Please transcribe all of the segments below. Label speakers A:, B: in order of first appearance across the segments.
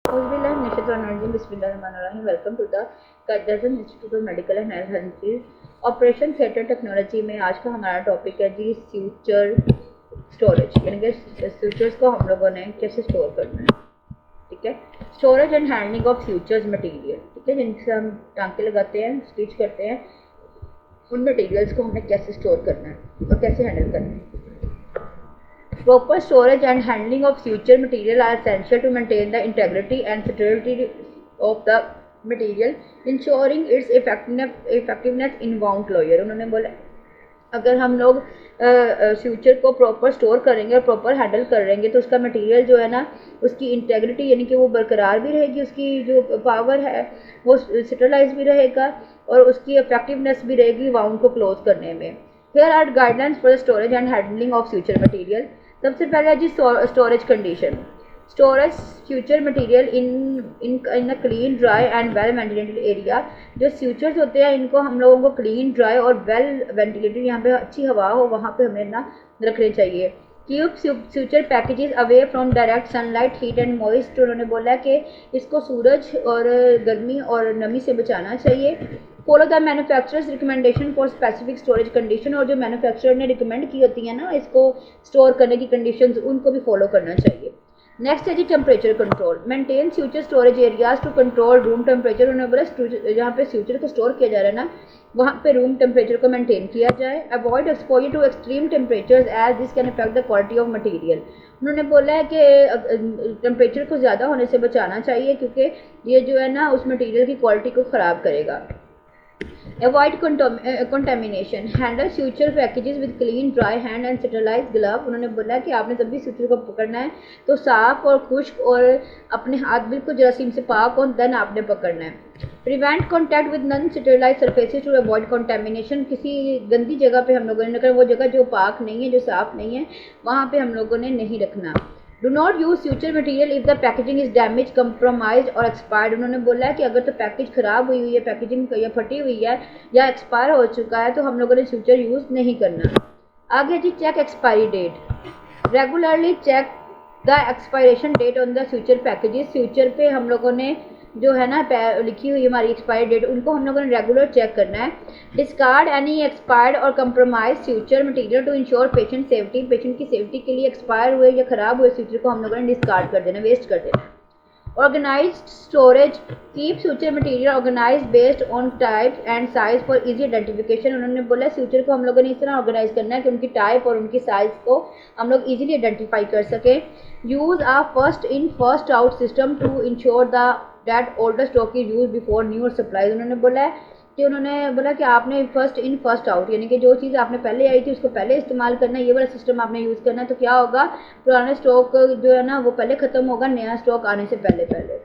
A: Welcome to the कायदर्जन institute of medical and health sciences operation theatre technology में आज का हमारा टॉपिक है जी फ्यूचर स्टोरेज, यानी कि फ्यूचर्स को हम लोगों ने कैसे स्टोर करना है। ठीक है, storage and handling of futures material. ठीक है, जिनसे हम टांके लगाते हैं, स्टिच करते हैं, उन मटेरियल्स को हमने कैसे स्टोर करना है और कैसे हैंडल करना है। Proper storage and handling of future material are essential to maintain the integrity and stability of the material, ensuring its effectiveness in wound closure। उन्होंने बोला अगर हम लोग फ्यूचर को प्रॉपर स्टोर करेंगे और प्रॉपर हैंडल करेंगे तो उसका मटेरियल जो है ना, उसकी इंटेग्रिटी यानी कि वो बरकरार भी रहेगी, उसकी जो पावर है वो स्टेबलाइज भी रहेगा और उसकी इफेक्टिवनेस भी रहेगी वाउंड को क्लोज करने में। Here are guidelines for the storage and handling of future material। सबसे पहले है जी storage condition. Storage future material in a clean dry and well ventilated area. जो फ्यूचर्स होते हैं इनको हम लोगों को क्लीन ड्राई और वेल वेंटिलेटेड, यहाँ पे अच्छी हवा हो वहाँ पे हमें ना रखने चाहिए। Keep future packages away from direct sunlight heat and moist. उन्होंने बोला कि इसको सूरज और गर्मी और नमी से बचाना चाहिए। Follow the manufacturers recommendation for specific storage condition. और जो मैन्युफैक्चरर ने रिकमेंड की होती है ना इसको स्टोर करने की कंडीशंस, उनको भी फॉलो करना चाहिए। नेक्स्ट है जी temperature control. Maintain future storage areas to control room temperature. उन्होंने बोला जहाँ पे फ्यूचर को स्टोर किया जा रहा है ना, वहाँ पे रूम टेम्परेचर को मेंटेन किया जाए। Avoid exposure to extreme temperatures as this can affect the quality of material. उन्होंने बोला है कि टेम्परेचर को ज़्यादा होने से बचाना चाहिए क्योंकि ये जो है ना उस मटेरियल की क्वालिटी को ख़राब करेगा। Avoid contamination. Handle future packages with clean, dry hand and sterilized glove। उन्होंने बोला कि आपने जब भी फ्यूचर को पकड़ना है तो साफ और खुश्क और अपने हाथ बिल्कुल जरासीम से पाक और देन आपने पकड़ना है। Prevent contact with non-sterilized surfaces to avoid contamination। किसी गंदी जगह पे हम लोगों ने रखना, वो जगह जो पाक नहीं है, जो साफ नहीं है, वहाँ पे हम लोगों ने नहीं रखना। Do not use future material if the packaging is damage, compromise और एक्सपायर्ड। उन्होंने बोला है कि अगर तो पैकेज खराब हुई हुई है, पैकेजिंग या फटी हुई है या एक्सपायर हो चुका है तो हम लोगों ने फ्यूचर यूज नहीं करना। आगे जी check expiry date. Regularly check the expiration date on the future packages. Future पे हम लोगों ने जो है ना लिखी हुई हमारी एक्सपायरी डेट, उनको हम लोगों ने रेगुलर चेक करना है। डिस्कार्ड एनी एक्सपायर्ड और compromise future material to ensure patient safety. Patient की सेफ्टी के लिए एक्सपायर हुए या ख़राब हुए फ्यूचर को हम लोगों ने डिस्कार्ड कर देना, वेस्ट कर देना। Organised storage. Keep future material organise based on type and size for easy identification. उन्होंने बोला फ्यूचर को हम लोगों ने इस तरह ऑर्गेनाइज करना है कि उनकी टाइप और उनकी साइज को हम लोग इजीली आइडेंटिफाई कर सकें। Use a first in first out system to ensure the that older stock is use before newer supply. उन्होंने बोला कि आपने फर्स्ट इन फर्स्ट आउट, यानी कि जो चीज़ आपने पहले आई थी उसको पहले इस्तेमाल करना है, ये वाला सिस्टम आपने यूज़ करना है। तो क्या होगा, पुराना स्टॉक जो है ना वो पहले ख़त्म होगा, नया स्टॉक आने से पहले पहले।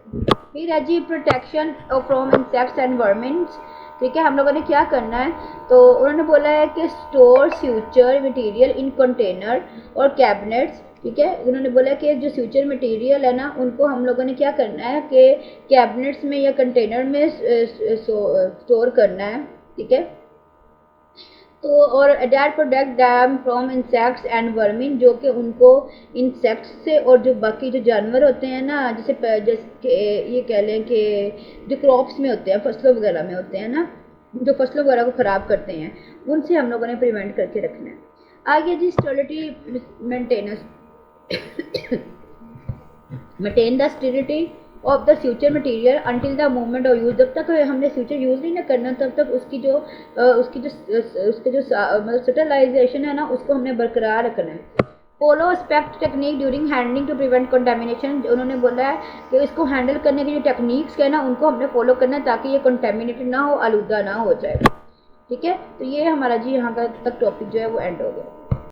A: फिर है जी प्रोटेक्शन फ्रॉम इंसेक्ट्स एंड वर्मिन्स। ठीक है, हम लोगों ने क्या करना है, तो उन्होंने बोला है कि store future material in container और कैबिनेट्स। ठीक है, उन्होंने बोला कि जो फ्यूचर मटेरियल है ना उनको हम लोगों ने क्या करना है कि कैबिनेट्स में या कंटेनर में स्टोर करना है। ठीक है, तो और that protect them from insects and vermin, जो कि उनको इंसेक्ट्स से और जो बाकी जो जानवर होते हैं ना, जैसे ये कह लें कि जो क्रॉप्स में होते हैं, फसलों वगैरह में होते हैं ना, जो फसलों वगैरह को ख़राब करते हैं, उनसे हम लोगों ने प्रिवेंट करके रखना है। आगे जी sterility maintenance. Maintain the sterility of the future material until the moment of use. जब तक हमने फ्यूचर यूज़ नहीं ना करना तब तक उसकी जो मतलब स्टेरिलाइजेशन है ना उसको हमने बरकरार रखना है। Follow aseptic technique during handling to prevent contamination. उन्होंने बोला है कि इसको हैंडल करने की जो टेक्निक्स है ना उनको हमने फॉलो करना है ताकि ये कंटेमिनेटेड ना हो, आलूदा ना हो जाए। ठीक है, तो ये हमारा जी यहाँ का तक टॉपिक जो है वो एंड हो गया।